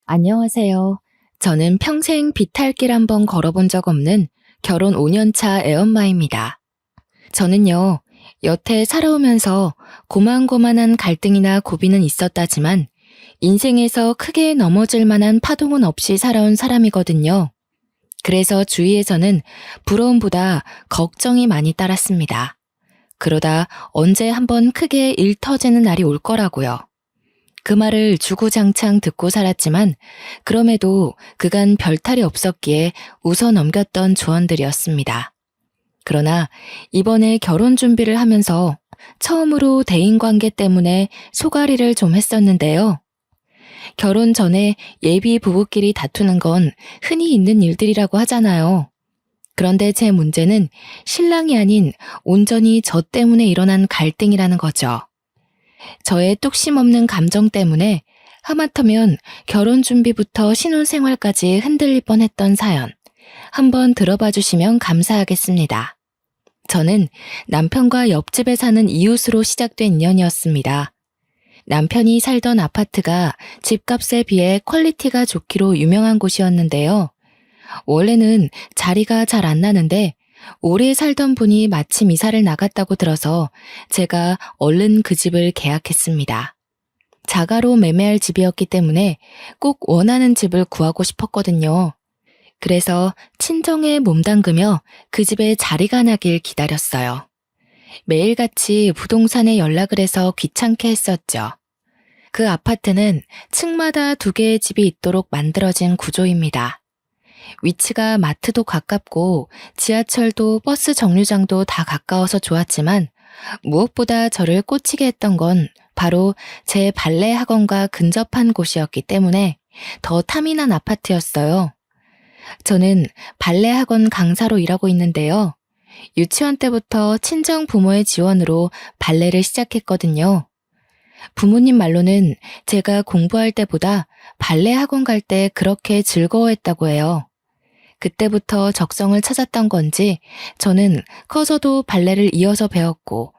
안녕하세요. 저는 평생 비탈길 한번 걸어본 적 없는 결혼 5년차 애엄마입니다. 저는요, 여태 살아오면서 고만고만한 갈등이나 고비는 있었다지만 인생에서 크게 넘어질 만한 파동은 없이 살아온 사람이거든요. 그래서 주위에서는 부러움보다 걱정이 많이 따랐습니다. 그러다 언제 한번 크게 일 터지는 날이 올 거라고요. 그 말을 주구장창 듣고 살았지만 그럼에도 그간 별탈이 없었기에 웃어 넘겼던 조언들이었습니다. 그러나 이번에 결혼 준비를 하면서 처음으로 대인관계 때문에 소가리를 좀 했었는데요. 결혼 전에 예비 부부끼리 다투는 건 흔히 있는 일들이라고 하잖아요. 그런데 제 문제는 신랑이 아닌 온전히 저 때문에 일어난 갈등이라는 거죠. 저의 뚝심 없는 감정 때문에 하마터면 결혼 준비부터 신혼생활까지 흔들릴 뻔했던 사연, 한번 들어봐 주시면 감사하겠습니다. 저는 남편과 옆집에 사는 이웃으로 시작된 인연이었습니다. 남편이 살던 아파트가 집값에 비해 퀄리티가 좋기로 유명한 곳이었는데요. 원래는 자리가 잘 안 나는데 오래 살던 분이 마침 이사를 나갔다고 들어서 제가 얼른 그 집을 계약했습니다. 자가로 매매할 집이었기 때문에 꼭 원하는 집을 구하고 싶었거든요. 그래서 친정에 몸담그며 그 집에 자리가 나길 기다렸어요. 매일같이 부동산에 연락을 해서 귀찮게 했었죠. 그 아파트는 층마다 2개의 집이 있도록 만들어진 구조입니다. 위치가 마트도 가깝고 지하철도 버스 정류장도 다 가까워서 좋았지만 무엇보다 저를 꽂히게 했던 건 바로 제 발레 학원과 근접한 곳이었기 때문에 더 탐이 난 아파트였어요. 저는 발레 학원 강사로 일하고 있는데요. 유치원 때부터 친정 부모의 지원으로 발레를 시작했거든요. 부모님 말로는 제가 공부할 때보다 발레 학원 갈 때 그렇게 즐거워했다고 해요. 그때부터 적성을 찾았던 건지 저는 커서도 발레를 이어서 배웠고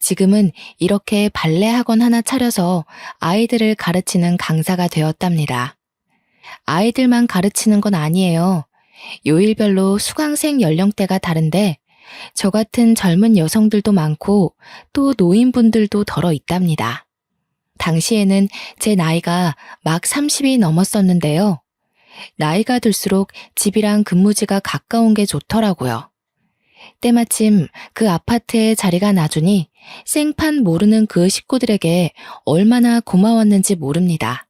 지금은 이렇게 발레 학원 하나 차려서 아이들을 가르치는 강사가 되었답니다. 아이들만 가르치는 건 아니에요. 요일별로 수강생 연령대가 다른데 저 같은 젊은 여성들도 많고 또 노인분들도 덜어 있답니다. 당시에는 제 나이가 막 30이 넘었었는데요. 나이가 들수록 집이랑 근무지가 가까운 게 좋더라고요. 때마침 그 아파트에 자리가 나주니 생판 모르는 그 식구들에게 얼마나 고마웠는지 모릅니다.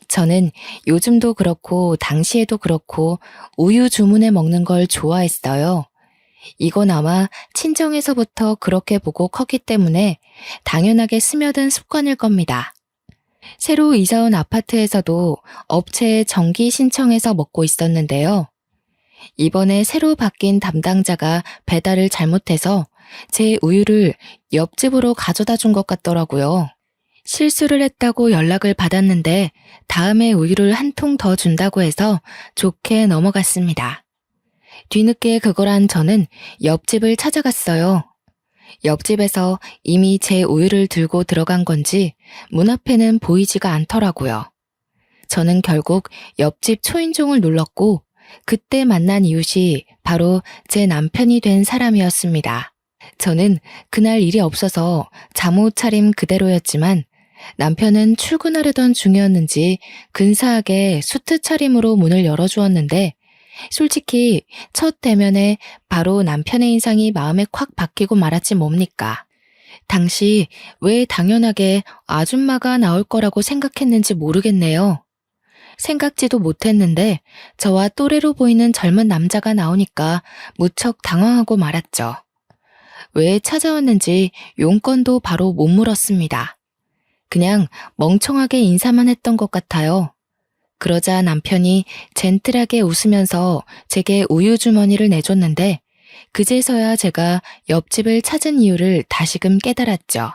저는 요즘도 그렇고 당시에도 그렇고 우유 주문해 먹는 걸 좋아했어요. 이건 아마 친정에서부터 그렇게 보고 컸기 때문에 당연하게 스며든 습관일 겁니다. 새로 이사 온 아파트에서도 업체에 정기 신청해서 먹고 있었는데요. 이번에 새로 바뀐 담당자가 배달을 잘못해서 제 우유를 옆집으로 가져다 준 것 같더라고요. 실수를 했다고 연락을 받았는데 다음에 우유를 한 통 더 준다고 해서 좋게 넘어갔습니다. 뒤늦게 그걸 한 저는 옆집을 찾아갔어요. 옆집에서 이미 제 우유를 들고 들어간 건지 문 앞에는 보이지가 않더라고요. 저는 결국 옆집 초인종을 눌렀고 그때 만난 이웃이 바로 제 남편이 된 사람이었습니다. 저는 그날 일이 없어서 잠옷 차림 그대로였지만 남편은 출근하려던 중이었는지 근사하게 수트 차림으로 문을 열어주었는데 솔직히 첫 대면에 바로 남편의 인상이 마음에 콱 박히고 말았지 뭡니까. 당시 왜 당연하게 아줌마가 나올 거라고 생각했는지 모르겠네요. 생각지도 못했는데 저와 또래로 보이는 젊은 남자가 나오니까 무척 당황하고 말았죠. 왜 찾아왔는지 용건도 바로 못 물었습니다. 그냥 멍청하게 인사만 했던 것 같아요. 그러자 남편이 젠틀하게 웃으면서 제게 우유 주머니를 내줬는데 그제서야 제가 옆집을 찾은 이유를 다시금 깨달았죠.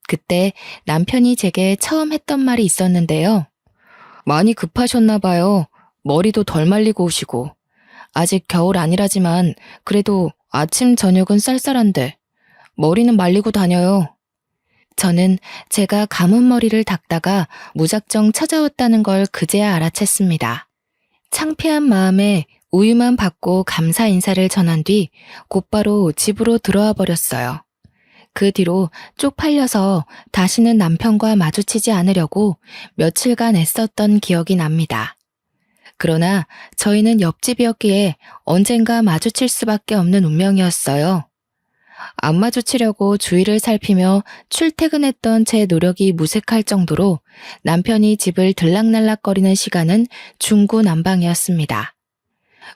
그때 남편이 제게 처음 했던 말이 있었는데요. 많이 급하셨나 봐요. 머리도 덜 말리고 오시고. 아직 겨울 아니라지만 그래도 아침 저녁은 쌀쌀한데 머리는 말리고 다녀요. 저는 제가 감은 머리를 닦다가 무작정 찾아왔다는 걸 그제야 알아챘습니다. 창피한 마음에 우유만 받고 감사 인사를 전한 뒤 곧바로 집으로 들어와 버렸어요. 그 뒤로 쪽팔려서 다시는 남편과 마주치지 않으려고 며칠간 애썼던 기억이 납니다. 그러나 저희는 옆집이었기에 언젠가 마주칠 수밖에 없는 운명이었어요. 안 마주치려고 주위를 살피며 출퇴근했던 제 노력이 무색할 정도로 남편이 집을 들락날락거리는 시간은 중구난방이었습니다.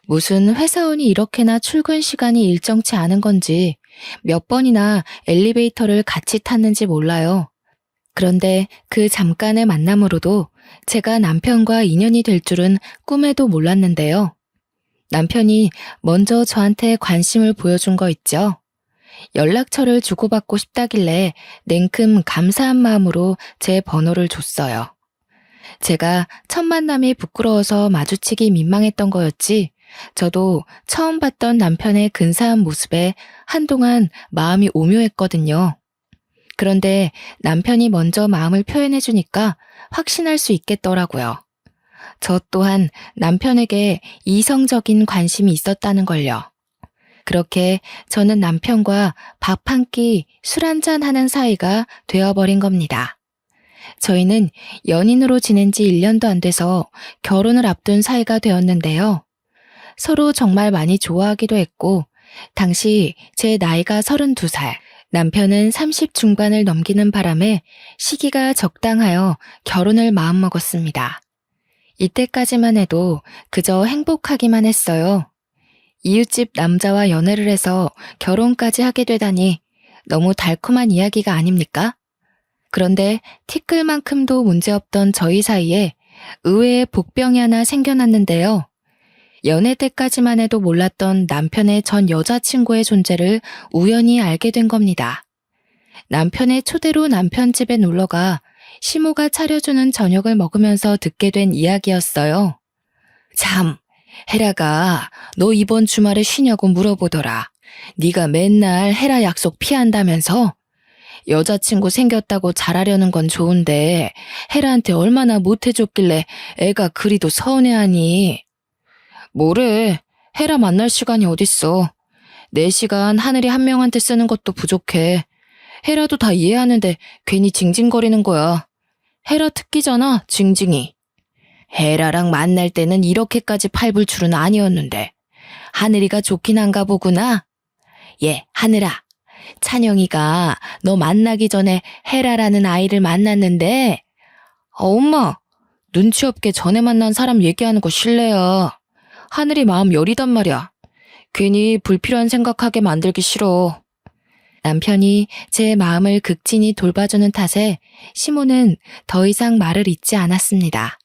무슨 회사원이 이렇게나 출근 시간이 일정치 않은 건지 몇 번이나 엘리베이터를 같이 탔는지 몰라요. 그런데 그 잠깐의 만남으로도 제가 남편과 인연이 될 줄은 꿈에도 몰랐는데요. 남편이 먼저 저한테 관심을 보여준 거 있죠. 연락처를 주고받고 싶다길래 냉큼 감사한 마음으로 제 번호를 줬어요. 제가 첫 만남이 부끄러워서 마주치기 민망했던 거였지, 저도 처음 봤던 남편의 근사한 모습에 한동안 마음이 오묘했거든요. 그런데 남편이 먼저 마음을 표현해주니까 확신할 수 있겠더라고요. 저 또한 남편에게 이성적인 관심이 있었다는 걸요. 그렇게 저는 남편과 밥 한 끼, 술 한잔 하는 사이가 되어버린 겁니다. 저희는 연인으로 지낸 지 1년도 안 돼서 결혼을 앞둔 사이가 되었는데요. 서로 정말 많이 좋아하기도 했고, 당시 제 나이가 32살, 남편은 30 중반을 넘기는 바람에 시기가 적당하여 결혼을 마음먹었습니다. 이때까지만 해도 그저 행복하기만 했어요. 이웃집 남자와 연애를 해서 결혼까지 하게 되다니 너무 달콤한 이야기가 아닙니까? 그런데 티끌만큼도 문제없던 저희 사이에 의외의 복병이 하나 생겨났는데요. 연애 때까지만 해도 몰랐던 남편의 전 여자친구의 존재를 우연히 알게 된 겁니다. 남편의 초대로 남편 집에 놀러가 시모가 차려주는 저녁을 먹으면서 듣게 된 이야기였어요. 참, 헤라가 너 이번 주말에 쉬냐고 물어보더라. 네가 맨날 헤라 약속 피한다면서? 여자친구 생겼다고 잘하려는 건 좋은데 헤라한테 얼마나 못해줬길래 애가 그리도 서운해하니? 뭐래, 헤라 만날 시간이 어딨어. 내 시간 하늘이 한 명한테 쓰는 것도 부족해. 헤라도 다 이해하는데 괜히 징징거리는 거야. 헤라 특기잖아, 징징이. 헤라랑 만날 때는 이렇게까지 팔불 줄은 아니었는데 하늘이가 좋긴 한가 보구나. 예, 하늘아. 찬영이가 너 만나기 전에 헤라라는 아이를 만났는데 엄마, 눈치 없게 전에 만난 사람 얘기하는 거 실례야. 하늘이 마음 여리단 말이야. 괜히 불필요한 생각하게 만들기 싫어. 남편이 제 마음을 극진히 돌봐주는 탓에 시모는 더 이상 말을 잇지 않았습니다.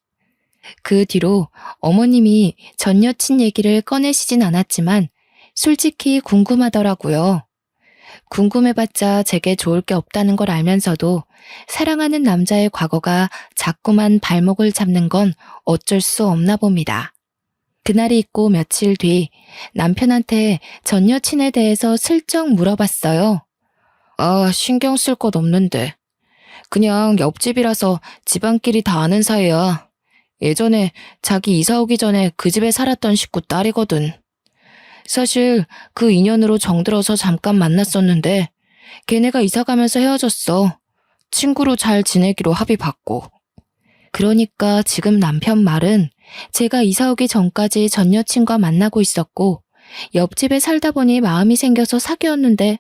그 뒤로 어머님이 전 여친 얘기를 꺼내시진 않았지만 솔직히 궁금하더라고요. 궁금해봤자 제게 좋을 게 없다는 걸 알면서도 사랑하는 남자의 과거가 자꾸만 발목을 잡는 건 어쩔 수 없나 봅니다. 그날이 있고 며칠 뒤 남편한테 전 여친에 대해서 슬쩍 물어봤어요. 아, 신경 쓸 것 없는데. 그냥 옆집이라서 집안끼리 다 아는 사이야. 예전에 자기 이사 오기 전에 그 집에 살았던 식구 딸이거든. 사실 그 인연으로 정들어서 잠깐 만났었는데 걔네가 이사 가면서 헤어졌어. 친구로 잘 지내기로 합의봤고. 그러니까 지금 남편 말은 제가 이사 오기 전까지 전 여친과 만나고 있었고 옆집에 살다 보니 마음이 생겨서 사귀었는데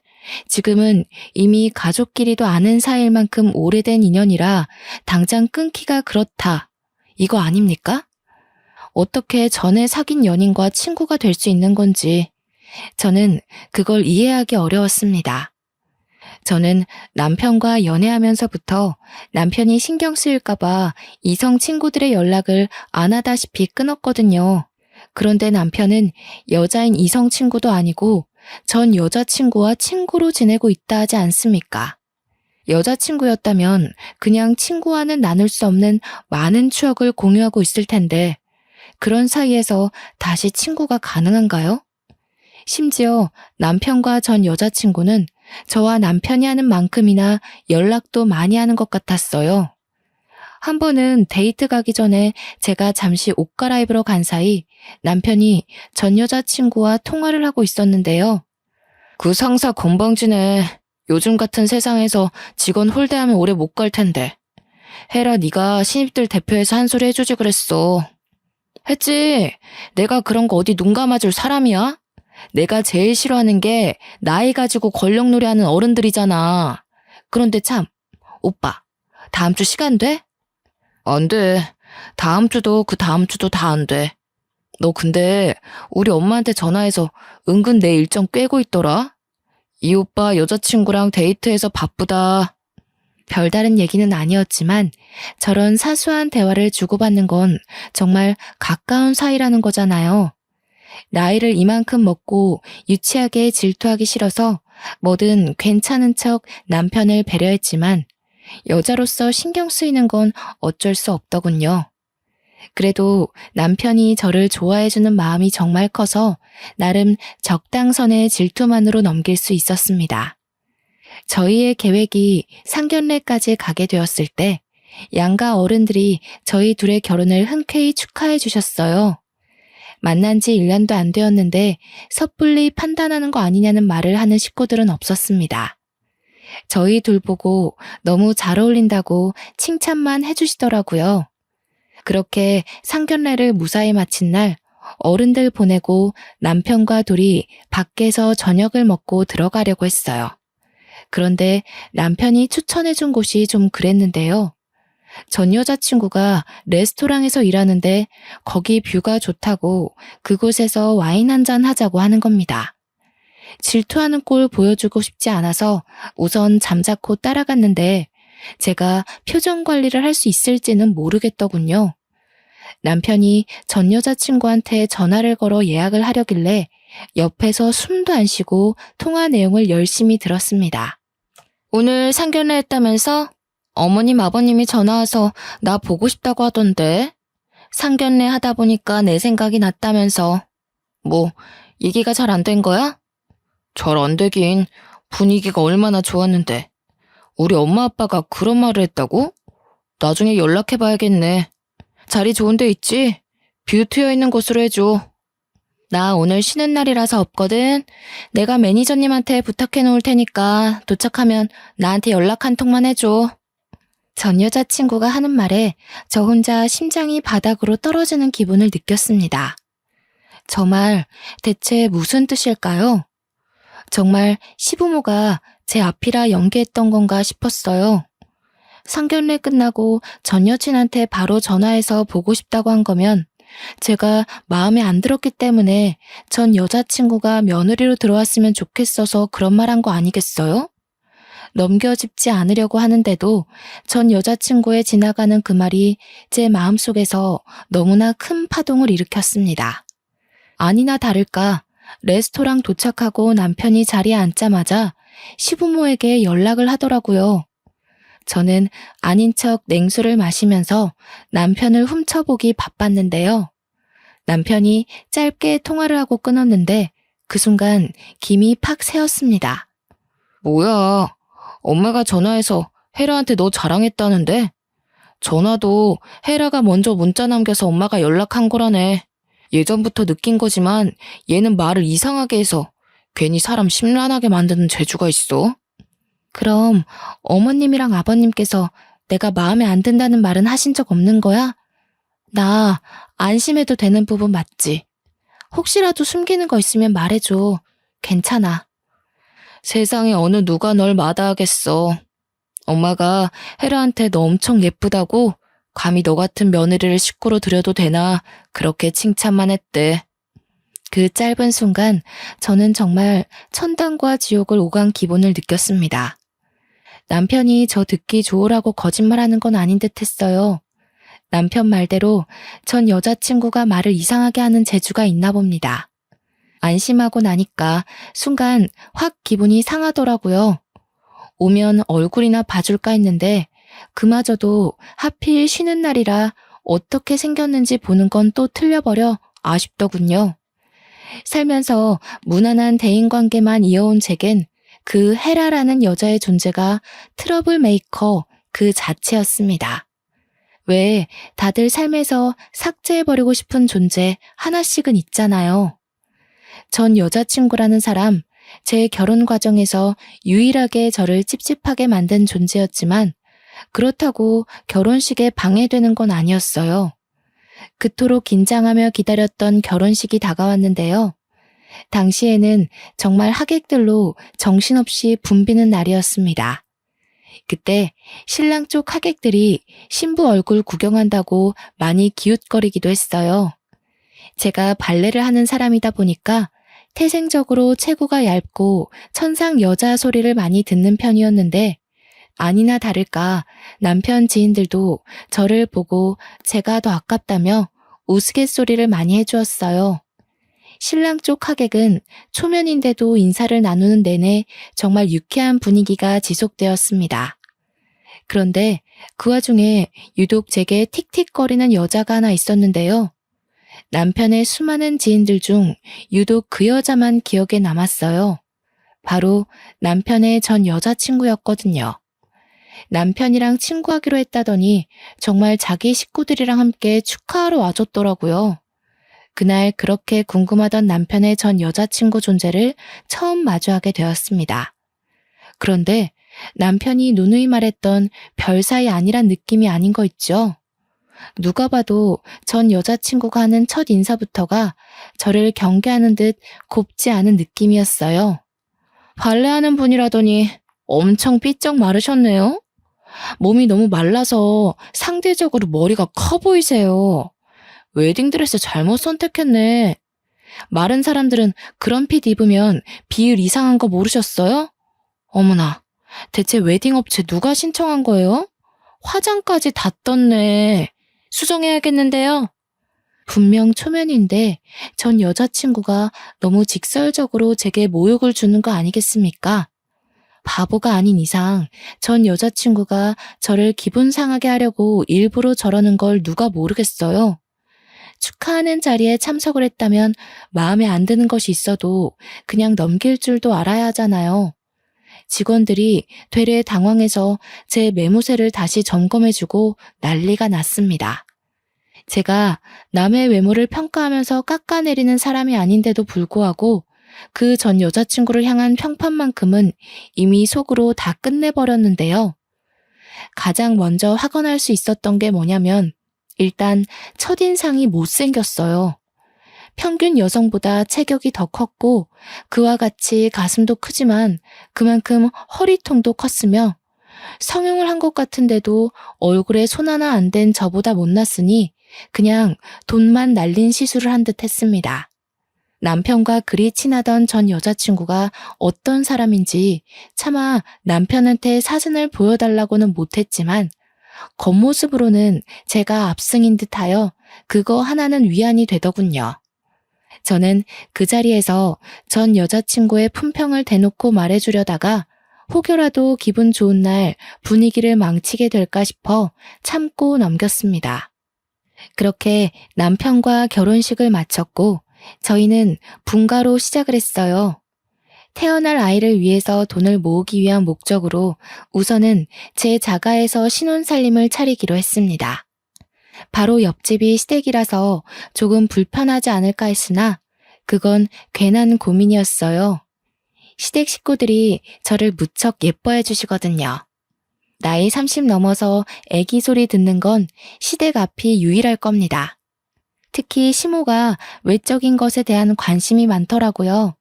지금은 이미 가족끼리도 아는 사이일 만큼 오래된 인연이라 당장 끊기가 그렇다. 이거 아닙니까? 어떻게 전에 사귄 연인과 친구가 될 수 있는 건지 저는 그걸 이해하기 어려웠습니다. 저는 남편과 연애하면서부터 남편이 신경 쓰일까봐 이성 친구들의 연락을 안 하다시피 끊었거든요. 그런데 남편은 여자인 이성 친구도 아니고 전 여자친구와 친구로 지내고 있다 하지 않습니까? 여자친구였다면 그냥 친구와는 나눌 수 없는 많은 추억을 공유하고 있을 텐데 그런 사이에서 다시 친구가 가능한가요? 심지어 남편과 전 여자친구는 저와 남편이 하는 만큼이나 연락도 많이 하는 것 같았어요. 한 번은 데이트 가기 전에 제가 잠시 옷 갈아입으러 간 사이 남편이 전 여자친구와 통화를 하고 있었는데요. 그 상사 건방지네. 요즘 같은 세상에서 직원 홀대하면 오래 못 갈 텐데. 헤라 네가 신입들 대표해서 한 소리 해주지 그랬어. 했지. 내가 그런 거 어디 눈 감아줄 사람이야? 내가 제일 싫어하는 게 나이 가지고 권력놀이하는 어른들이잖아. 그런데 참, 오빠, 다음 주 시간 돼? 안 돼. 다음 주도 그 다음 주도 다 안 돼. 너 근데 우리 엄마한테 전화해서 은근 내 일정 꿰고 있더라? 이 오빠 여자친구랑 데이트해서 바쁘다. 별다른 얘기는 아니었지만 저런 사소한 대화를 주고받는 건 정말 가까운 사이라는 거잖아요. 나이를 이만큼 먹고 유치하게 질투하기 싫어서 뭐든 괜찮은 척 남편을 배려했지만 여자로서 신경 쓰이는 건 어쩔 수 없더군요. 그래도 남편이 저를 좋아해주는 마음이 정말 커서 나름 적당선의 질투만으로 넘길 수 있었습니다. 저희의 계획이 상견례까지 가게 되었을 때 양가 어른들이 저희 둘의 결혼을 흔쾌히 축하해 주셨어요. 만난 지 1년도 안 되었는데 섣불리 판단하는 거 아니냐는 말을 하는 식구들은 없었습니다. 저희 둘 보고 너무 잘 어울린다고 칭찬만 해주시더라고요. 그렇게 상견례를 무사히 마친 날 어른들 보내고 남편과 둘이 밖에서 저녁을 먹고 들어가려고 했어요. 그런데 남편이 추천해준 곳이 좀 그랬는데요. 전 여자친구가 레스토랑에서 일하는데 거기 뷰가 좋다고 그곳에서 와인 한잔 하자고 하는 겁니다. 질투하는 꼴 보여주고 싶지 않아서 우선 잠자코 따라갔는데 제가 표정 관리를 할 수 있을지는 모르겠더군요. 남편이 전 여자친구한테 전화를 걸어 예약을 하려길래 옆에서 숨도 안 쉬고 통화 내용을 열심히 들었습니다. 오늘 상견례 했다면서? 어머님 아버님이 전화와서 나 보고 싶다고 하던데. 상견례 하다 보니까 내 생각이 났다면서. 뭐 얘기가 잘 안 된 거야? 잘 안 되긴. 분위기가 얼마나 좋았는데. 우리 엄마 아빠가 그런 말을 했다고? 나중에 연락해봐야겠네. 자리 좋은 데 있지? 뷰 트여 있는 곳으로 해줘. 나 오늘 쉬는 날이라서 없거든. 내가 매니저님한테 부탁해 놓을 테니까 도착하면 나한테 연락 한 통만 해줘. 전 여자친구가 하는 말에 저 혼자 심장이 바닥으로 떨어지는 기분을 느꼈습니다. 저 말 대체 무슨 뜻일까요? 정말 시부모가 제 앞이라 연기했던 건가 싶었어요. 상견례 끝나고 전 여친한테 바로 전화해서 보고 싶다고 한 거면 제가 마음에 안 들었기 때문에 전 여자친구가 며느리로 들어왔으면 좋겠어서 그런 말 한 거 아니겠어요? 넘겨짚지 않으려고 하는데도 전 여자친구의 지나가는 그 말이 제 마음속에서 너무나 큰 파동을 일으켰습니다. 아니나 다를까 레스토랑 도착하고 남편이 자리에 앉자마자 시부모에게 연락을 하더라고요. 저는 아닌 척 냉수를 마시면서 남편을 훔쳐보기 바빴는데요. 남편이 짧게 통화를 하고 끊었는데 그 순간 김이 팍 새었습니다. 뭐야, 엄마가 전화해서 헤라한테 너 자랑했다는데? 전화도 헤라가 먼저 문자 남겨서 엄마가 연락한 거라네. 예전부터 느낀 거지만 얘는 말을 이상하게 해서 괜히 사람 심란하게 만드는 재주가 있어. 그럼 어머님이랑 아버님께서 내가 마음에 안 든다는 말은 하신 적 없는 거야? 나 안심해도 되는 부분 맞지? 혹시라도 숨기는 거 있으면 말해줘. 괜찮아. 세상에 어느 누가 널 마다하겠어. 엄마가 헤라한테 너 엄청 예쁘다고 감히 너 같은 며느리를 식구로 들여도 되나 그렇게 칭찬만 했대. 그 짧은 순간 저는 정말 천당과 지옥을 오간 기분을 느꼈습니다. 남편이 저 듣기 좋으라고 거짓말하는 건 아닌 듯 했어요. 남편 말대로 전 여자친구가 말을 이상하게 하는 재주가 있나 봅니다. 안심하고 나니까 순간 확 기분이 상하더라고요. 오면 얼굴이나 봐줄까 했는데 그마저도 하필 쉬는 날이라 어떻게 생겼는지 보는 건 또 틀려버려 아쉽더군요. 살면서 무난한 대인관계만 이어온 제겐 그 헤라라는 여자의 존재가 트러블 메이커 그 자체였습니다. 왜 다들 삶에서 삭제해버리고 싶은 존재 하나씩은 있잖아요. 전 여자친구라는 사람, 제 결혼 과정에서 유일하게 저를 찝찝하게 만든 존재였지만 그렇다고 결혼식에 방해되는 건 아니었어요. 그토록 긴장하며 기다렸던 결혼식이 다가왔는데요. 당시에는 정말 하객들로 정신없이 붐비는 날이었습니다. 그때 신랑 쪽 하객들이 신부 얼굴 구경한다고 많이 기웃거리기도 했어요. 제가 발레를 하는 사람이다 보니까 태생적으로 체구가 얇고 천상 여자 소리를 많이 듣는 편이었는데 아니나 다를까 남편 지인들도 저를 보고 제가 더 아깝다며 우스갯소리를 많이 해주었어요. 신랑 쪽 하객은 초면인데도 인사를 나누는 내내 정말 유쾌한 분위기가 지속되었습니다. 그런데 그 와중에 유독 제게 틱틱거리는 여자가 하나 있었는데요. 남편의 수많은 지인들 중 유독 그 여자만 기억에 남았어요. 바로 남편의 전 여자친구였거든요. 남편이랑 친구하기로 했다더니 정말 자기 식구들이랑 함께 축하하러 와줬더라고요. 그날 그렇게 궁금하던 남편의 전 여자친구 존재를 처음 마주하게 되었습니다. 그런데 남편이 누누이 말했던 별 사이 아니란 느낌이 아닌 거 있죠? 누가 봐도 전 여자친구가 하는 첫 인사부터가 저를 경계하는 듯 곱지 않은 느낌이었어요. 발레하는 분이라더니 엄청 삐쩍 마르셨네요. 몸이 너무 말라서 상대적으로 머리가 커 보이세요. 웨딩드레스 잘못 선택했네. 마른 사람들은 그런 핏 입으면 비율 이상한 거 모르셨어요? 어머나, 대체 웨딩 업체 누가 신청한 거예요? 화장까지 다 떴네. 수정해야겠는데요. 분명 초면인데 전 여자친구가 너무 직설적으로 제게 모욕을 주는 거 아니겠습니까? 바보가 아닌 이상 전 여자친구가 저를 기분 상하게 하려고 일부러 저러는 걸 누가 모르겠어요. 축하하는 자리에 참석을 했다면 마음에 안 드는 것이 있어도 그냥 넘길 줄도 알아야 하잖아요. 직원들이 되레 당황해서 제 매무새를 다시 점검해주고 난리가 났습니다. 제가 남의 외모를 평가하면서 깎아내리는 사람이 아닌데도 불구하고 그 전 여자친구를 향한 평판만큼은 이미 속으로 다 끝내버렸는데요. 가장 먼저 확언할 수 있었던 게 뭐냐면 일단 첫인상이 못생겼어요. 평균 여성보다 체격이 더 컸고 그와 같이 가슴도 크지만 그만큼 허리통도 컸으며 성형을 한 것 같은데도 얼굴에 손 하나 안 댄 저보다 못났으니 그냥 돈만 날린 시술을 한 듯 했습니다. 남편과 그리 친하던 전 여자친구가 어떤 사람인지 차마 남편한테 사진을 보여달라고는 못했지만 겉모습으로는 제가 압승인 듯하여 그거 하나는 위안이 되더군요. 저는 그 자리에서 전 여자친구의 품평을 대놓고 말해주려다가 혹여라도 기분 좋은 날 분위기를 망치게 될까 싶어 참고 넘겼습니다. 그렇게 남편과 결혼식을 마쳤고 저희는 분가로 시작을 했어요. 태어날 아이를 위해서 돈을 모으기 위한 목적으로 우선은 제 자가에서 신혼살림을 차리기로 했습니다. 바로 옆집이 시댁이라서 조금 불편하지 않을까 했으나 그건 괜한 고민이었어요. 시댁 식구들이 저를 무척 예뻐해 주시거든요. 나이 30 넘어서 애기 소리 듣는 건 시댁 앞이 유일할 겁니다. 특히 시모가 외적인 것에 대한 관심이 많더라고요.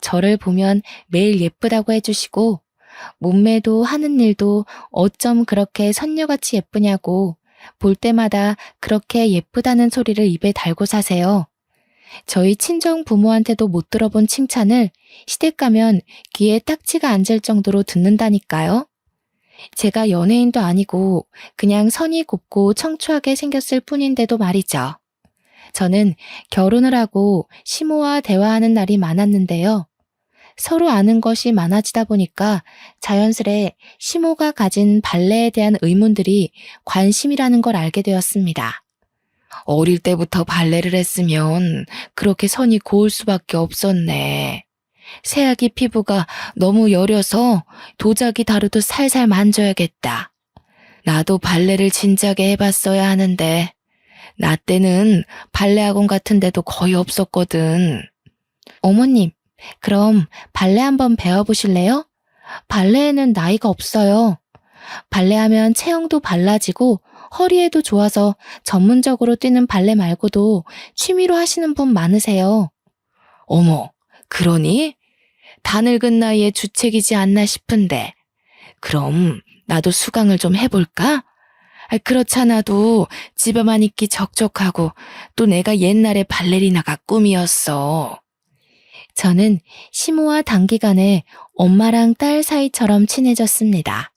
저를 보면 매일 예쁘다고 해주시고 몸매도 하는 일도 어쩜 그렇게 선녀같이 예쁘냐고 볼 때마다 그렇게 예쁘다는 소리를 입에 달고 사세요. 저희 친정 부모한테도 못 들어본 칭찬을 시댁 가면 귀에 딱지가 앉을 정도로 듣는다니까요. 제가 연예인도 아니고 그냥 선이 곱고 청초하게 생겼을 뿐인데도 말이죠. 저는 결혼을 하고 시모와 대화하는 날이 많았는데요. 서로 아는 것이 많아지다 보니까 자연스레 시모가 가진 발레에 대한 의문들이 관심이라는 걸 알게 되었습니다. 어릴 때부터 발레를 했으면 그렇게 선이 고울 수밖에 없었네. 새아기 피부가 너무 여려서 도자기 다루도 살살 만져야겠다. 나도 발레를 진작에 해봤어야 하는데 나 때는 발레 학원 같은 데도 거의 없었거든. 어머님, 그럼 발레 한번 배워보실래요? 발레에는 나이가 없어요. 발레하면 체형도 발라지고 허리에도 좋아서 전문적으로 뛰는 발레 말고도 취미로 하시는 분 많으세요. 어머, 그러니? 다 늙은 나이에 주책이지 않나 싶은데. 그럼 나도 수강을 좀 해볼까? 그렇잖아도 집에만 있기 적적하고 또 내가 옛날에 발레리나가 꿈이었어. 저는 시모와 단기간에 엄마랑 딸 사이처럼 친해졌습니다.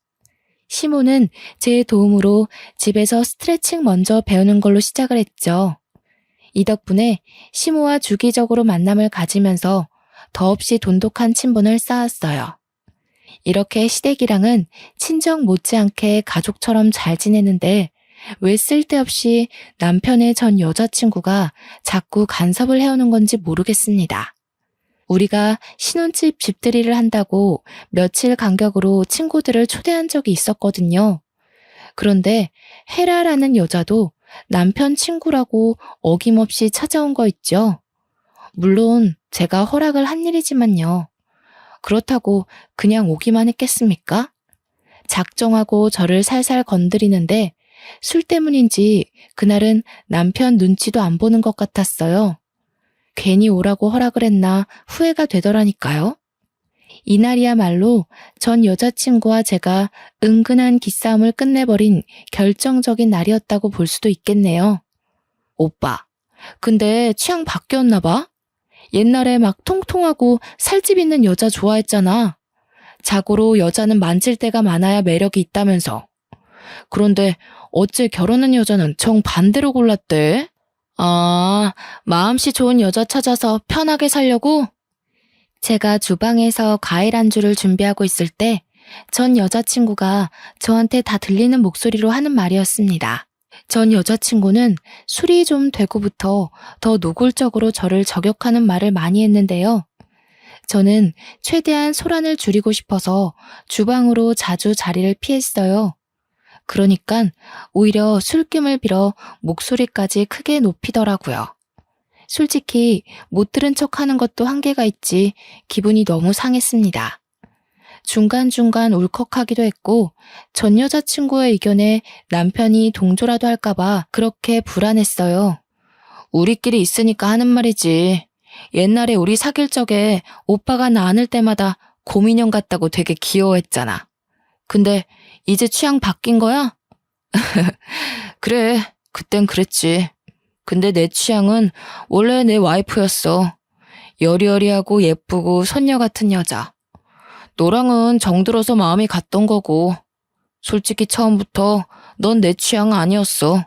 시모는 제 도움으로 집에서 스트레칭 먼저 배우는 걸로 시작을 했죠. 이 덕분에 시모와 주기적으로 만남을 가지면서 더없이 돈독한 친분을 쌓았어요. 이렇게 시댁이랑은 친정 못지않게 가족처럼 잘 지내는데 왜 쓸데없이 남편의 전 여자친구가 자꾸 간섭을 해오는 건지 모르겠습니다. 우리가 신혼집 집들이를 한다고 며칠 간격으로 친구들을 초대한 적이 있었거든요. 그런데 헤라라는 여자도 남편 친구라고 어김없이 찾아온 거 있죠. 물론 제가 허락을 한 일이지만요. 그렇다고 그냥 오기만 했겠습니까? 작정하고 저를 살살 건드리는데 술 때문인지 그날은 남편 눈치도 안 보는 것 같았어요. 괜히 오라고 허락을 했나 후회가 되더라니까요. 이날이야말로 전 여자친구와 제가 은근한 기싸움을 끝내버린 결정적인 날이었다고 볼 수도 있겠네요. 오빠, 근데 취향 바뀌었나 봐? 옛날에 막 통통하고 살집 있는 여자 좋아했잖아. 자고로 여자는 만질 때가 많아야 매력이 있다면서. 그런데 어째 결혼한 여자는 정반대로 골랐대? 아, 마음씨 좋은 여자 찾아서 편하게 살려고? 제가 주방에서 과일 안주를 준비하고 있을 때 전 여자친구가 저한테 다 들리는 목소리로 하는 말이었습니다. 전 여자친구는 술이 좀 되고부터 더 노골적으로 저를 저격하는 말을 많이 했는데요. 저는 최대한 소란을 줄이고 싶어서 주방으로 자주 자리를 피했어요. 그러니까 오히려 술김을 빌어 목소리까지 크게 높이더라고요. 솔직히 못 들은 척 하는 것도 한계가 있지 기분이 너무 상했습니다. 중간중간 울컥하기도 했고 전 여자친구의 의견에 남편이 동조라도 할까봐 그렇게 불안했어요. 우리끼리 있으니까 하는 말이지. 옛날에 우리 사귈 적에 오빠가 나 안을 때마다 곰인형 같다고 되게 귀여워했잖아. 근데 이제 취향 바뀐 거야? 그래, 그땐 그랬지. 근데 내 취향은 원래 내 와이프였어. 여리여리하고 예쁘고 선녀 같은 여자. 너랑은 정들어서 마음이 갔던 거고. 솔직히 처음부터 넌 내 취향 아니었어.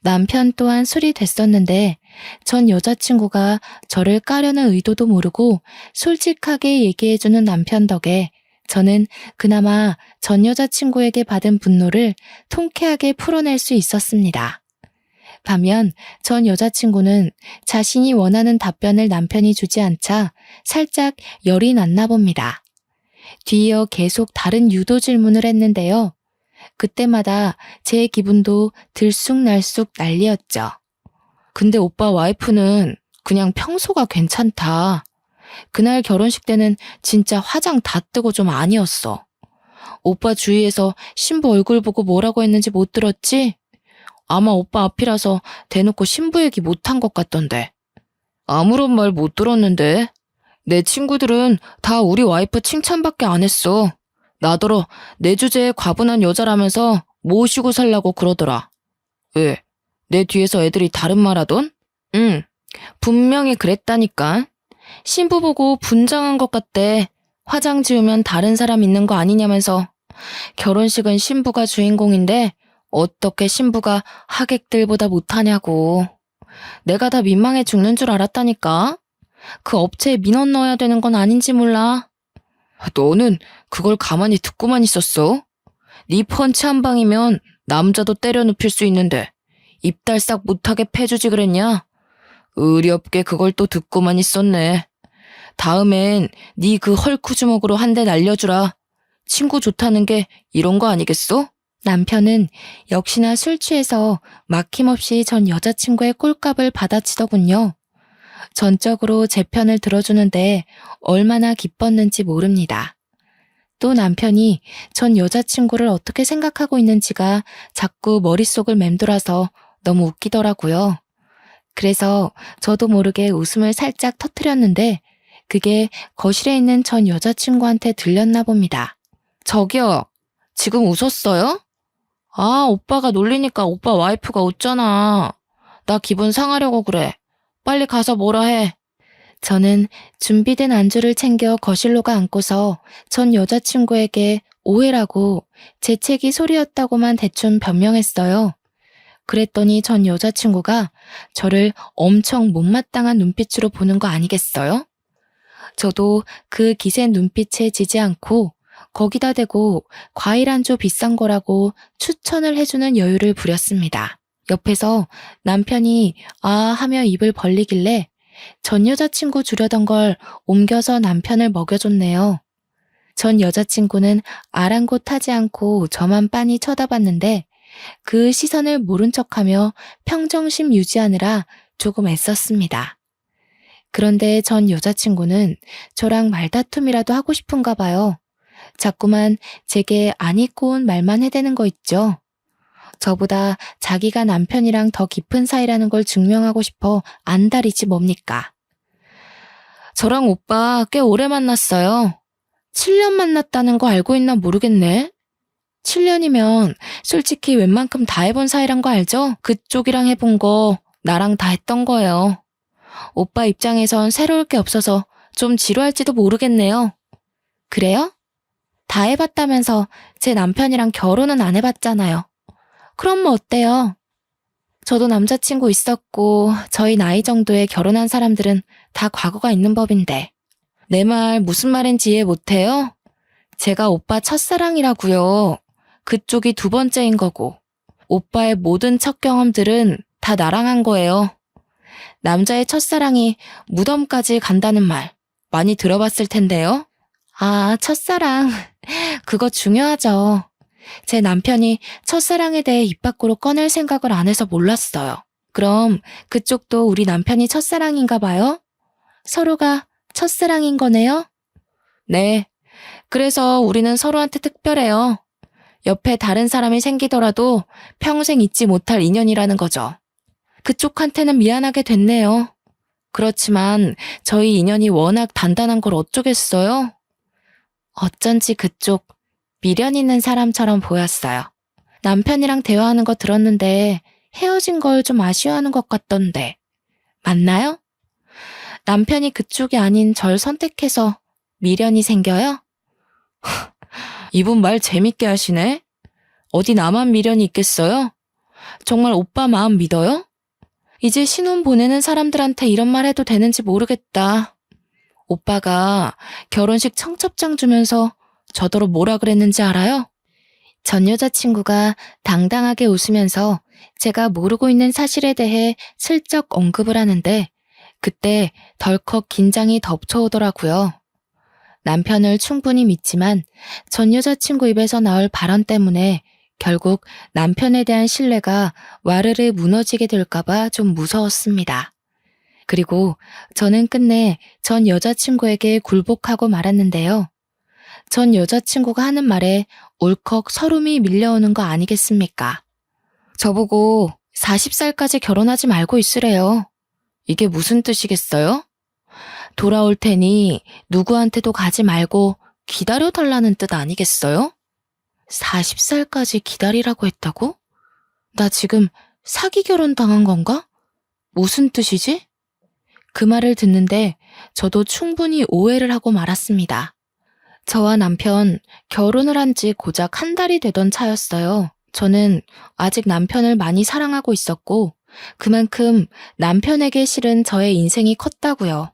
남편 또한 술이 됐었는데 전 여자친구가 저를 까려는 의도도 모르고 솔직하게 얘기해주는 남편 덕에 저는 그나마 전 여자친구에게 받은 분노를 통쾌하게 풀어낼 수 있었습니다. 반면 전 여자친구는 자신이 원하는 답변을 남편이 주지 않자 살짝 열이 났나 봅니다. 뒤이어 계속 다른 유도 질문을 했는데요. 그때마다 제 기분도 들쑥날쑥 난리였죠. 근데 오빠 와이프는 그냥 평소가 괜찮다. 그날 결혼식 때는 진짜 화장 다 뜨고 좀 아니었어. 오빠 주위에서 신부 얼굴 보고 뭐라고 했는지 못 들었지? 아마 오빠 앞이라서 대놓고 신부 얘기 못한 것 같던데. 아무런 말 못 들었는데. 내 친구들은 다 우리 와이프 칭찬밖에 안 했어. 나더러 내 주제에 과분한 여자라면서 모시고 살라고 그러더라. 왜? 내 뒤에서 애들이 다른 말 하던? 응, 분명히 그랬다니까. 신부 보고 분장한 것 같대. 화장 지우면 다른 사람 있는 거 아니냐면서. 결혼식은 신부가 주인공인데 어떻게 신부가 하객들보다 못하냐고. 내가 다 민망해 죽는 줄 알았다니까. 그 업체에 민원 넣어야 되는 건 아닌지 몰라. 너는 그걸 가만히 듣고만 있었어? 네 펀치 한 방이면 남자도 때려 눕힐 수 있는데 입달싹 못하게 패주지 그랬냐? 의리 없게 그걸 또 듣고만 있었네. 다음엔 네 그 헐크 주먹으로 한 대 날려주라. 친구 좋다는 게 이런 거 아니겠어? 남편은 역시나 술 취해서 막힘없이 전 여자친구의 꼴값을 받아치더군요. 전적으로 제 편을 들어주는데 얼마나 기뻤는지 모릅니다. 또 남편이 전 여자친구를 어떻게 생각하고 있는지가 자꾸 머릿속을 맴돌아서 너무 웃기더라고요. 그래서 저도 모르게 웃음을 살짝 터뜨렸는데 그게 거실에 있는 전 여자친구한테 들렸나 봅니다. 저기요, 지금 웃었어요? 아, 오빠가 놀리니까 오빠 와이프가 웃잖아. 나 기분 상하려고 그래. 빨리 가서 뭐라 해. 저는 준비된 안주를 챙겨 거실로 가 앉고서 전 여자친구에게 오해라고 재채기 소리였다고만 대충 변명했어요. 그랬더니 전 여자친구가 저를 엄청 못마땅한 눈빛으로 보는 거 아니겠어요? 저도 그 기센 눈빛에 지지 않고 거기다 대고 과일 안주 비싼 거라고 추천을 해주는 여유를 부렸습니다. 옆에서 남편이 아 하며 입을 벌리길래 전 여자친구 주려던 걸 옮겨서 남편을 먹여줬네요. 전 여자친구는 아랑곳하지 않고 저만 빤히 쳐다봤는데 그 시선을 모른 척하며 평정심 유지하느라 조금 애썼습니다. 그런데 전 여자친구는 저랑 말다툼이라도 하고 싶은가 봐요. 자꾸만 제게 안 입고 온 말만 해대는 거 있죠. 저보다 자기가 남편이랑 더 깊은 사이라는 걸 증명하고 싶어 안달이지 뭡니까. 저랑 오빠 꽤 오래 만났어요. 7년 만났다는 거 알고 있나 모르겠네. 7년이면 솔직히 웬만큼 다 해본 사이란 거 알죠? 그쪽이랑 해본 거 나랑 다 했던 거예요. 오빠 입장에선 새로울 게 없어서 좀 지루할지도 모르겠네요. 그래요? 다 해봤다면서 제 남편이랑 결혼은 안 해봤잖아요. 그럼 뭐 어때요? 저도 남자친구 있었고 저희 나이 정도에 결혼한 사람들은 다 과거가 있는 법인데. 내 말 무슨 말인지 이해 못해요? 제가 오빠 첫사랑이라고요. 그쪽이 두 번째인 거고. 오빠의 모든 첫 경험들은 다 나랑 한 거예요. 남자의 첫사랑이 무덤까지 간다는 말 많이 들어봤을 텐데요. 아, 첫사랑. 그거 중요하죠. 제 남편이 첫사랑에 대해 입 밖으로 꺼낼 생각을 안 해서 몰랐어요. 그럼 그쪽도 우리 남편이 첫사랑인가 봐요? 서로가 첫사랑인 거네요? 네. 그래서 우리는 서로한테 특별해요. 옆에 다른 사람이 생기더라도 평생 잊지 못할 인연이라는 거죠. 그쪽한테는 미안하게 됐네요. 그렇지만 저희 인연이 워낙 단단한 걸 어쩌겠어요? 어쩐지 그쪽 미련 있는 사람처럼 보였어요. 남편이랑 대화하는 거 들었는데 헤어진 걸 좀 아쉬워하는 것 같던데. 맞나요? 남편이 그쪽이 아닌 절 선택해서 미련이 생겨요? 이분 말 재밌게 하시네. 어디 나만 미련이 있겠어요? 정말 오빠 마음 믿어요? 이제 신혼 보내는 사람들한테 이런 말 해도 되는지 모르겠다. 오빠가 결혼식 청첩장 주면서 저더러 뭐라 그랬는지 알아요? 전 여자친구가 당당하게 웃으면서 제가 모르고 있는 사실에 대해 슬쩍 언급을 하는데 그때 덜컥 긴장이 덮쳐오더라고요. 남편을 충분히 믿지만 전 여자친구 입에서 나올 발언 때문에 결국 남편에 대한 신뢰가 와르르 무너지게 될까봐 좀 무서웠습니다. 그리고 저는 끝내 전 여자친구에게 굴복하고 말았는데요. 전 여자친구가 하는 말에 울컥 서름이 밀려오는 거 아니겠습니까? 저보고 40살까지 결혼하지 말고 있으래요. 이게 무슨 뜻이겠어요? 돌아올 테니 누구한테도 가지 말고 기다려달라는 뜻 아니겠어요? 40살까지 기다리라고 했다고? 나 지금 사기 결혼 당한 건가? 무슨 뜻이지? 그 말을 듣는데 저도 충분히 오해를 하고 말았습니다. 저와 남편 결혼을 한 지 고작 한 달이 되던 차였어요. 저는 아직 남편을 많이 사랑하고 있었고 그만큼 남편에게 실은 저의 인생이 컸다고요.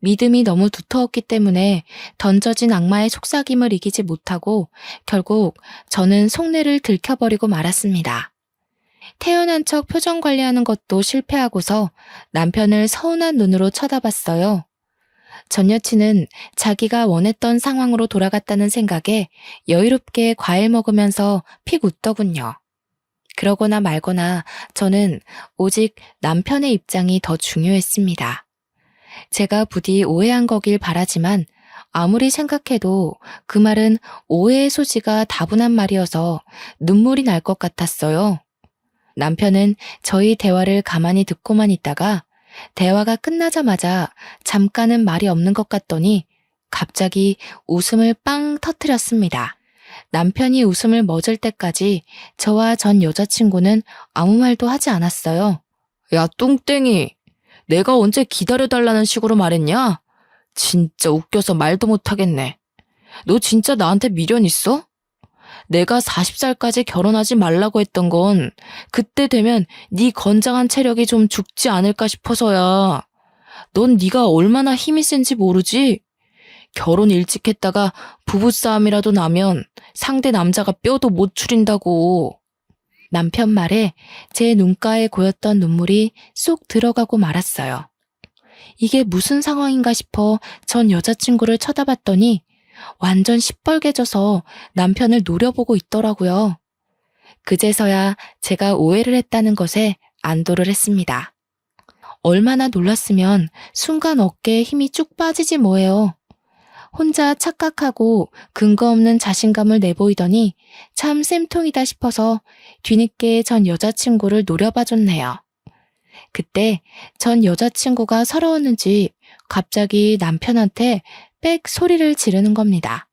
믿음이 너무 두터웠기 때문에 던져진 악마의 속삭임을 이기지 못하고 결국 저는 속내를 들켜버리고 말았습니다. 태어난 척 표정 관리하는 것도 실패하고서 남편을 서운한 눈으로 쳐다봤어요. 전 여친은 자기가 원했던 상황으로 돌아갔다는 생각에 여유롭게 과일 먹으면서 픽 웃더군요. 그러거나 말거나 저는 오직 남편의 입장이 더 중요했습니다. 제가 부디 오해한 거길 바라지만 아무리 생각해도 그 말은 오해의 소지가 다분한 말이어서 눈물이 날 것 같았어요. 남편은 저희 대화를 가만히 듣고만 있다가 대화가 끝나자마자 잠깐은 말이 없는 것 같더니 갑자기 웃음을 빵 터뜨렸습니다. 남편이 웃음을 멎을 때까지 저와 전 여자친구는 아무 말도 하지 않았어요. 야, 똥땡이. 내가 언제 기다려달라는 식으로 말했냐? 진짜 웃겨서 말도 못하겠네. 너 진짜 나한테 미련 있어? 내가 40살까지 결혼하지 말라고 했던 건 그때 되면 네 건장한 체력이 좀 죽지 않을까 싶어서야. 넌 네가 얼마나 힘이 센지 모르지? 결혼 일찍 했다가 부부싸움이라도 나면 상대 남자가 뼈도 못 추린다고. 남편 말에 제 눈가에 고였던 눈물이 쏙 들어가고 말았어요. 이게 무슨 상황인가 싶어 전 여자친구를 쳐다봤더니 완전 시뻘개져서 남편을 노려보고 있더라고요. 그제서야 제가 오해를 했다는 것에 안도를 했습니다. 얼마나 놀랐으면 순간 어깨에 힘이 쭉 빠지지 뭐예요. 혼자 착각하고 근거 없는 자신감을 내보이더니 참 쌤통이다 싶어서 뒤늦게 전 여자친구를 노려봐줬네요. 그때 전 여자친구가 서러웠는지 갑자기 남편한테 빽 소리를 지르는 겁니다.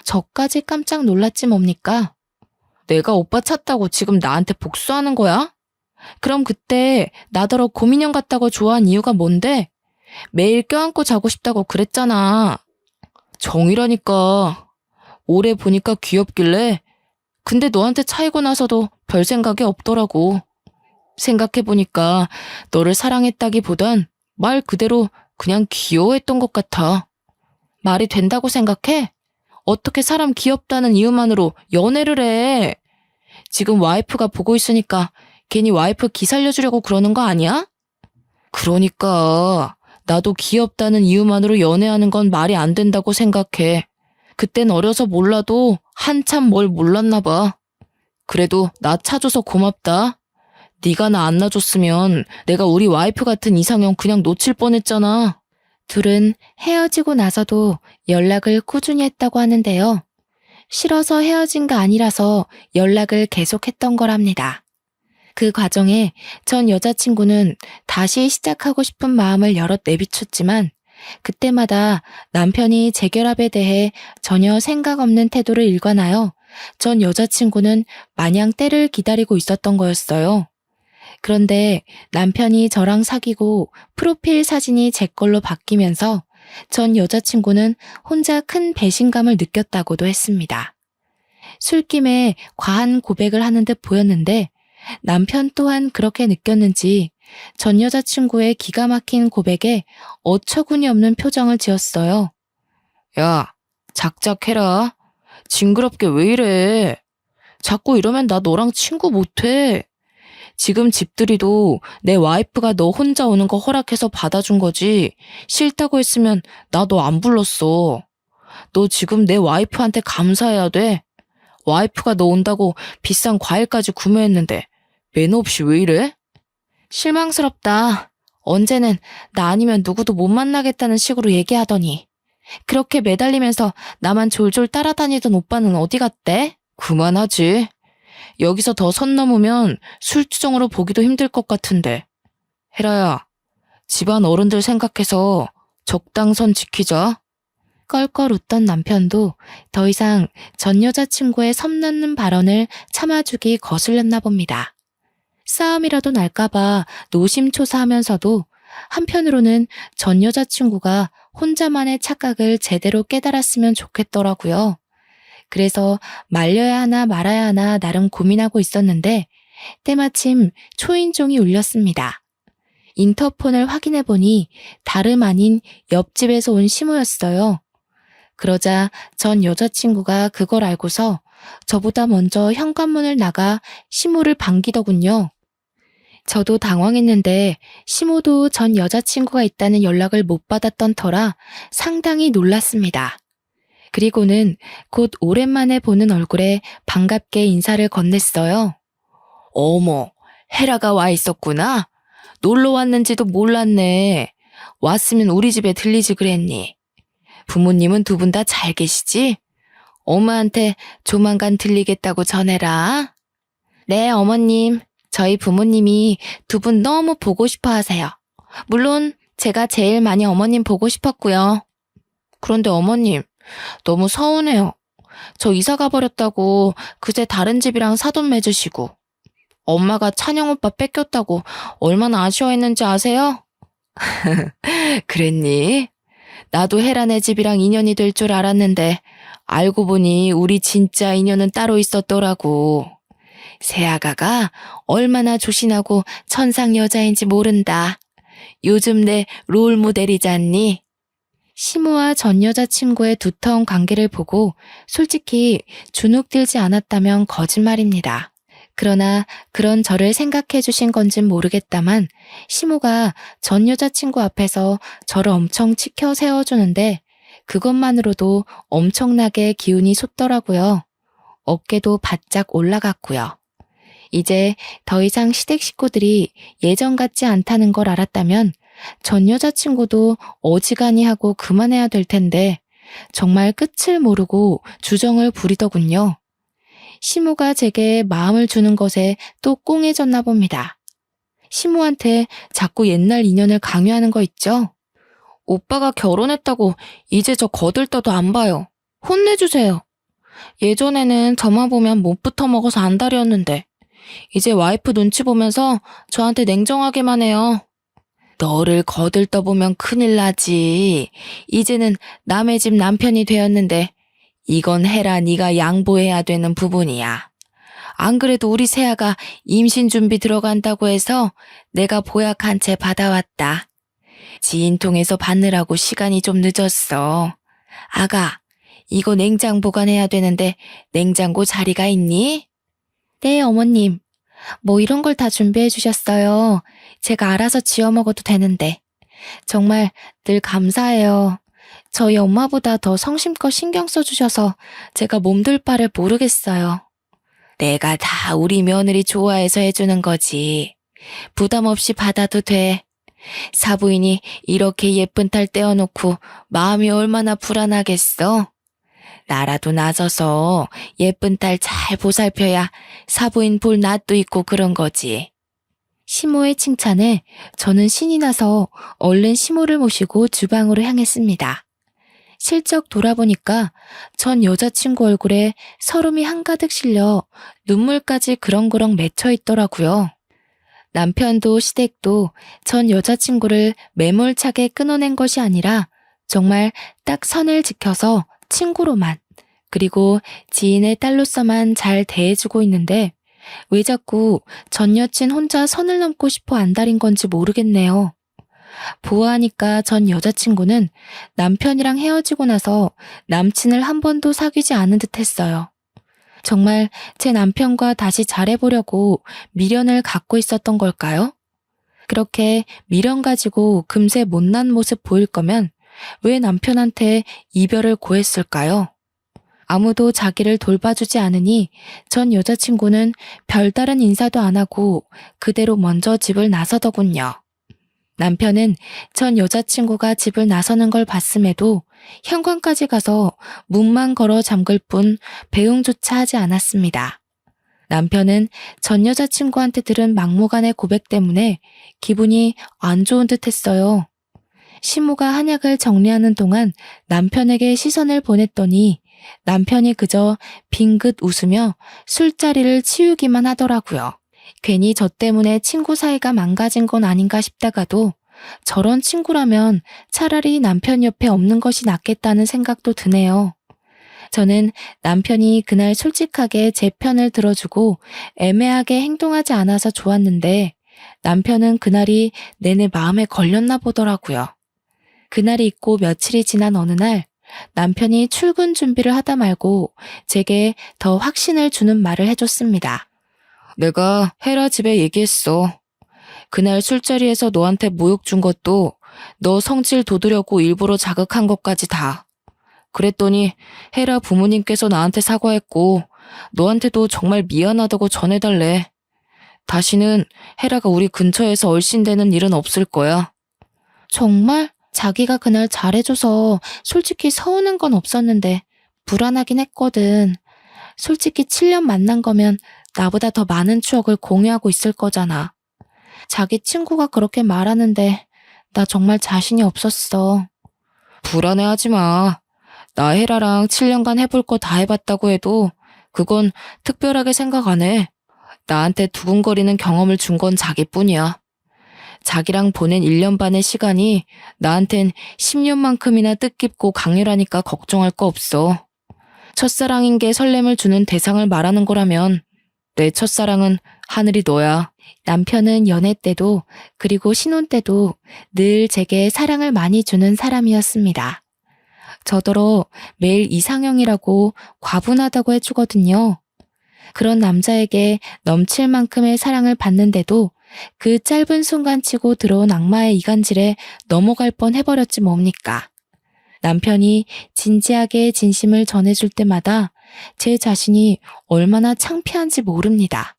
저까지 깜짝 놀랐지 뭡니까? 내가 오빠 찾다고 지금 나한테 복수하는 거야? 그럼 그때 나더러 곰인형 같다고 좋아한 이유가 뭔데? 매일 껴안고 자고 싶다고 그랬잖아. 정이라니까. 오래 보니까 귀엽길래. 근데 너한테 차이고 나서도 별 생각이 없더라고. 생각해보니까 너를 사랑했다기보단 말 그대로 그냥 귀여워했던 것 같아. 말이 된다고 생각해? 어떻게 사람 귀엽다는 이유만으로 연애를 해? 지금 와이프가 보고 있으니까 괜히 와이프 기살려주려고 그러는 거 아니야? 그러니까 나도 귀엽다는 이유만으로 연애하는 건 말이 안 된다고 생각해. 그땐 어려서 몰라도 한참 뭘 몰랐나 봐. 그래도 나 차줘서 고맙다. 네가 나 안 놔줬으면 내가 우리 와이프 같은 이상형 그냥 놓칠 뻔했잖아. 둘은 헤어지고 나서도 연락을 꾸준히 했다고 하는데요. 싫어서 헤어진 거 아니라서 연락을 계속했던 거랍니다. 그 과정에 전 여자친구는 다시 시작하고 싶은 마음을 여럿 내비쳤지만 그때마다 남편이 재결합에 대해 전혀 생각 없는 태도를 일관하여 전 여자친구는 마냥 때를 기다리고 있었던 거였어요. 그런데 남편이 저랑 사귀고 프로필 사진이 제 걸로 바뀌면서 전 여자친구는 혼자 큰 배신감을 느꼈다고도 했습니다. 술김에 과한 고백을 하는 듯 보였는데 남편 또한 그렇게 느꼈는지 전 여자친구의 기가 막힌 고백에 어처구니 없는 표정을 지었어요. 야, 작작해라. 징그럽게 왜 이래. 자꾸 이러면 나 너랑 친구 못해. 지금 집들이도 내 와이프가 너 혼자 오는 거 허락해서 받아준 거지. 싫다고 했으면 나 너 안 불렀어. 너 지금 내 와이프한테 감사해야 돼. 와이프가 너 온다고 비싼 과일까지 구매했는데 매너 없이 왜 이래? 실망스럽다. 언제는 나 아니면 누구도 못 만나겠다는 식으로 얘기하더니 그렇게 매달리면서 나만 졸졸 따라다니던 오빠는 어디 갔대? 그만하지. 여기서 더 선 넘으면 술주정으로 보기도 힘들 것 같은데. 혜라야, 집안 어른들 생각해서 적당선 지키자. 껄껄 웃던 남편도 더 이상 전 여자친구의 섬나는 발언을 참아주기 거슬렸나 봅니다. 싸움이라도 날까봐 노심초사하면서도 한편으로는 전 여자친구가 혼자만의 착각을 제대로 깨달았으면 좋겠더라고요. 그래서 말려야 하나 말아야 하나 나름 고민하고 있었는데 때마침 초인종이 울렸습니다. 인터폰을 확인해보니 다름 아닌 옆집에서 온 시모였어요. 그러자 전 여자친구가 그걸 알고서 저보다 먼저 현관문을 나가 시모를 반기더군요. 저도 당황했는데 시모도 전 여자친구가 있다는 연락을 못 받았던 터라 상당히 놀랐습니다. 그리고는 곧 오랜만에 보는 얼굴에 반갑게 인사를 건넸어요. 어머, 헤라가 와 있었구나? 놀러 왔는지도 몰랐네. 왔으면 우리 집에 들리지 그랬니? 부모님은 두 분 다 잘 계시지? 엄마한테 조만간 들리겠다고 전해라. 네, 어머님. 저희 부모님이 두 분 너무 보고 싶어 하세요. 물론 제가 제일 많이 어머님 보고 싶었고요. 그런데 어머님, 너무 서운해요. 저 이사 가버렸다고 그제 다른 집이랑 사돈 맺으시고 엄마가 찬영 오빠 뺏겼다고 얼마나 아쉬워했는지 아세요? 그랬니? 나도 헤라네 집이랑 인연이 될 줄 알았는데 알고 보니 우리 진짜 인연은 따로 있었더라고. 새아가가 얼마나 조신하고 천상 여자인지 모른다. 요즘 내 롤모델이잖니? 시모와 전 여자친구의 두터운 관계를 보고 솔직히 주눅들지 않았다면 거짓말입니다. 그러나 그런 저를 생각해 주신 건진 모르겠다만 시모가 전 여자친구 앞에서 저를 엄청 치켜 세워주는데 그것만으로도 엄청나게 기운이 솟더라고요. 어깨도 바짝 올라갔고요. 이제 더 이상 시댁 식구들이 예전 같지 않다는 걸 알았다면 전 여자친구도 어지간히 하고 그만해야 될 텐데 정말 끝을 모르고 주정을 부리더군요. 시모가 제게 마음을 주는 것에 또 꽁해졌나 봅니다. 시모한테 자꾸 옛날 인연을 강요하는 거 있죠? 오빠가 결혼했다고 이제 저 거들떠도 안 봐요. 혼내주세요. 예전에는 저만 보면 못 붙어 먹어서 안달이었는데 이제 와이프 눈치 보면서 저한테 냉정하게만 해요. 너를 거들떠보면 큰일 나지. 이제는 남의 집 남편이 되었는데 이건 헤라 네가 양보해야 되는 부분이야. 안 그래도 우리 새아가 임신 준비 들어간다고 해서 내가 보약 한 채 받아왔다. 지인 통해서 받느라고 시간이 좀 늦었어. 아가, 이거 냉장 보관해야 되는데 냉장고 자리가 있니? 네, 어머님. 뭐 이런 걸 다 준비해 주셨어요. 제가 알아서 지어 먹어도 되는데. 정말 늘 감사해요. 저희 엄마보다 더 성심껏 신경 써주셔서 제가 몸둘 바를 모르겠어요. 내가 다 우리 며느리 좋아해서 해주는 거지. 부담 없이 받아도 돼. 사부인이 이렇게 예쁜 딸 떼어놓고 마음이 얼마나 불안하겠어? 나라도 나서서 예쁜 딸 잘 보살펴야 사부인 볼 낯도 있고 그런 거지. 시모의 칭찬에 저는 신이 나서 얼른 시모를 모시고 주방으로 향했습니다. 실적 돌아보니까 전 여자친구 얼굴에 서름이 한가득 실려 눈물까지 그렁그렁 맺혀 있더라고요. 남편도 시댁도 전 여자친구를 매몰차게 끊어낸 것이 아니라 정말 딱 선을 지켜서 친구로만 그리고 지인의 딸로서만 잘 대해주고 있는데 왜 자꾸 전 여친 혼자 선을 넘고 싶어 안달인 건지 모르겠네요. 보아하니까 전 여자친구는 남편이랑 헤어지고 나서 남친을 한 번도 사귀지 않은 듯 했어요. 정말 제 남편과 다시 잘해보려고 미련을 갖고 있었던 걸까요? 그렇게 미련 가지고 금세 못난 모습 보일 거면 왜 남편한테 이별을 고했을까요? 아무도 자기를 돌봐주지 않으니 전 여자친구는 별다른 인사도 안 하고 그대로 먼저 집을 나서더군요. 남편은 전 여자친구가 집을 나서는 걸 봤음에도 현관까지 가서 문만 걸어 잠글 뿐 배웅조차 하지 않았습니다. 남편은 전 여자친구한테 들은 막무가내 고백 때문에 기분이 안 좋은 듯 했어요. 시모가 한약을 정리하는 동안 남편에게 시선을 보냈더니 남편이 그저 빙긋 웃으며 술자리를 치우기만 하더라고요. 괜히 저 때문에 친구 사이가 망가진 건 아닌가 싶다가도 저런 친구라면 차라리 남편 옆에 없는 것이 낫겠다는 생각도 드네요. 저는 남편이 그날 솔직하게 제 편을 들어주고 애매하게 행동하지 않아서 좋았는데 남편은 그날이 내내 마음에 걸렸나 보더라고요. 그날이 있고 며칠이 지난 어느 날 남편이 출근 준비를 하다 말고 제게 더 확신을 주는 말을 해줬습니다. 내가 헤라 집에 얘기했어. 그날 술자리에서 너한테 모욕 준 것도 너 성질 돋으려고 일부러 자극한 것까지 다. 그랬더니 헤라 부모님께서 나한테 사과했고 너한테도 정말 미안하다고 전해달래. 다시는 헤라가 우리 근처에서 얼씬되는 일은 없을 거야. 정말? 자기가 그날 잘해줘서 솔직히 서운한 건 없었는데 불안하긴 했거든. 솔직히 7년 만난 거면 나보다 더 많은 추억을 공유하고 있을 거잖아. 자기 친구가 그렇게 말하는데 나 정말 자신이 없었어. 불안해하지 마. 나 헤라랑 7년간 해볼 거 다 해봤다고 해도 그건 특별하게 생각 안 해. 나한테 두근거리는 경험을 준 건 자기뿐이야. 자기랑 보낸 1년 반의 시간이 나한텐 10년만큼이나 뜻깊고 강렬하니까 걱정할 거 없어. 첫사랑인 게 설렘을 주는 대상을 말하는 거라면 내 첫사랑은 하늘이 너야. 남편은 연애 때도 그리고 신혼 때도 늘 제게 사랑을 많이 주는 사람이었습니다. 저더러 매일 이상형이라고 과분하다고 해주거든요. 그런 남자에게 넘칠 만큼의 사랑을 받는데도 그 짧은 순간치고 들어온 악마의 이간질에 넘어갈 뻔 해버렸지 뭡니까. 남편이 진지하게 진심을 전해줄 때마다 제 자신이 얼마나 창피한지 모릅니다.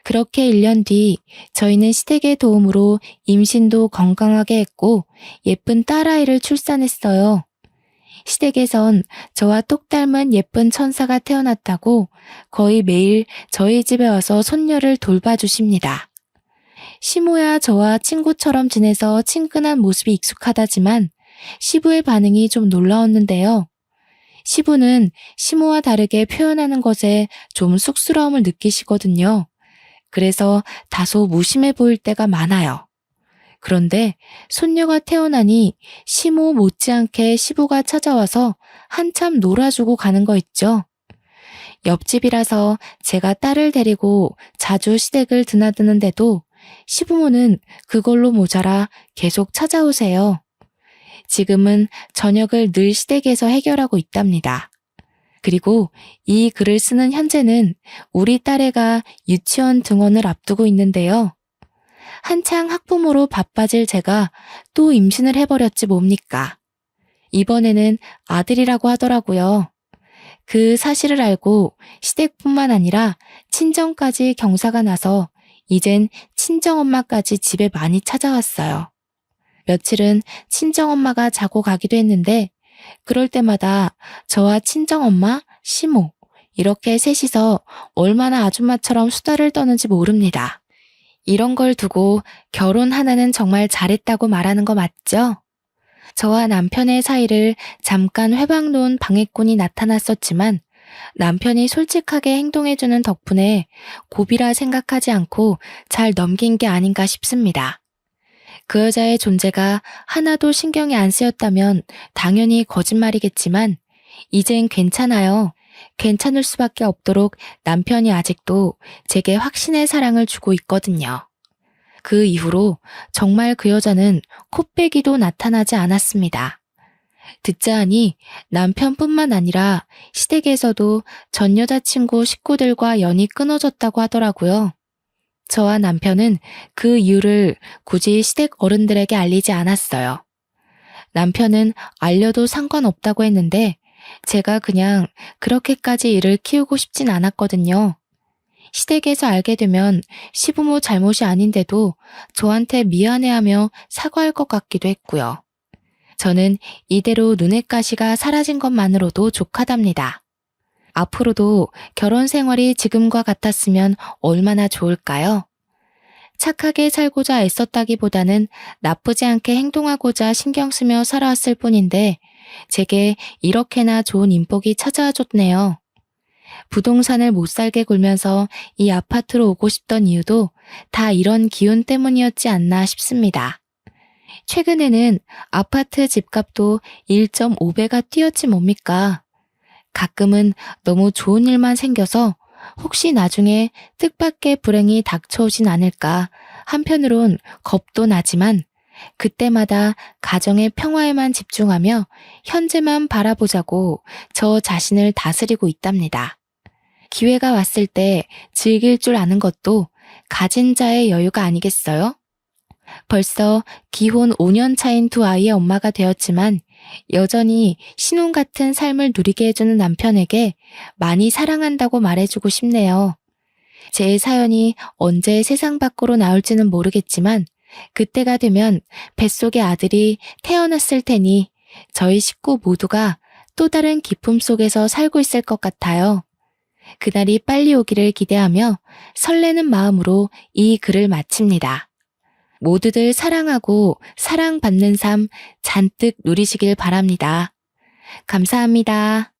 그렇게 1년 뒤 저희는 시댁의 도움으로 임신도 건강하게 했고 예쁜 딸아이를 출산했어요. 시댁에선 저와 똑 닮은 예쁜 천사가 태어났다고 거의 매일 저희 집에 와서 손녀를 돌봐주십니다. 시모야 저와 친구처럼 지내서 친근한 모습이 익숙하다지만 시부의 반응이 좀 놀라웠는데요. 시부는 시모와 다르게 표현하는 것에 좀 쑥스러움을 느끼시거든요. 그래서 다소 무심해 보일 때가 많아요. 그런데 손녀가 태어나니 시모 못지않게 시부가 찾아와서 한참 놀아주고 가는 거 있죠. 옆집이라서 제가 딸을 데리고 자주 시댁을 드나드는데도 시부모는 그걸로 모자라 계속 찾아오세요. 지금은 저녁을 늘 시댁에서 해결하고 있답니다. 그리고 이 글을 쓰는 현재는 우리 딸애가 유치원 등원을 앞두고 있는데요. 한창 학부모로 바빠질 제가 또 임신을 해버렸지 뭡니까. 이번에는 아들이라고 하더라고요. 그 사실을 알고 시댁뿐만 아니라 친정까지 경사가 나서 이젠 친정엄마까지 집에 많이 찾아왔어요. 며칠은 친정엄마가 자고 가기도 했는데 그럴 때마다 저와 친정엄마, 시모 이렇게 셋이서 얼마나 아줌마처럼 수다를 떠는지 모릅니다. 이런 걸 두고 결혼 하나는 정말 잘했다고 말하는 거 맞죠? 저와 남편의 사이를 잠깐 회방 놓은 방해꾼이 나타났었지만 남편이 솔직하게 행동해주는 덕분에 고비라 생각하지 않고 잘 넘긴 게 아닌가 싶습니다. 그 여자의 존재가 하나도 신경이 안 쓰였다면 당연히 거짓말이겠지만 이젠 괜찮아요. 괜찮을 수밖에 없도록 남편이 아직도 제게 확신의 사랑을 주고 있거든요. 그 이후로 정말 그 여자는 코빼기도 나타나지 않았습니다. 듣자 하니 남편뿐만 아니라 시댁에서도 전 여자친구 식구들과 연이 끊어졌다고 하더라고요. 저와 남편은 그 이유를 굳이 시댁 어른들에게 알리지 않았어요. 남편은 알려도 상관없다고 했는데 제가 그냥 그렇게까지 일을 키우고 싶진 않았거든요. 시댁에서 알게 되면 시부모 잘못이 아닌데도 저한테 미안해하며 사과할 것 같기도 했고요. 저는 이대로 눈엣 가시가 사라진 것만으로도 족하답니다. 앞으로도 결혼 생활이 지금과 같았으면 얼마나 좋을까요? 착하게 살고자 애썼다기보다는 나쁘지 않게 행동하고자 신경 쓰며 살아왔을 뿐인데 제게 이렇게나 좋은 인복이 찾아와 줬네요. 부동산을 못 살게 굴면서 이 아파트로 오고 싶던 이유도 다 이런 기운 때문이었지 않나 싶습니다. 최근에는 아파트 집값도 1.5배가 뛰었지 뭡니까. 가끔은 너무 좋은 일만 생겨서 혹시 나중에 뜻밖의 불행이 닥쳐오진 않을까 한편으론 겁도 나지만 그때마다 가정의 평화에만 집중하며 현재만 바라보자고 저 자신을 다스리고 있답니다. 기회가 왔을 때 즐길 줄 아는 것도 가진 자의 여유가 아니겠어요? 벌써 기혼 5년 차인 두 아이의 엄마가 되었지만 여전히 신혼 같은 삶을 누리게 해주는 남편에게 많이 사랑한다고 말해주고 싶네요. 제 사연이 언제 세상 밖으로 나올지는 모르겠지만 그때가 되면 뱃속의 아들이 태어났을 테니 저희 식구 모두가 또 다른 기쁨 속에서 살고 있을 것 같아요. 그날이 빨리 오기를 기대하며 설레는 마음으로 이 글을 마칩니다. 모두들 사랑하고 사랑받는 삶 잔뜩 누리시길 바랍니다. 감사합니다.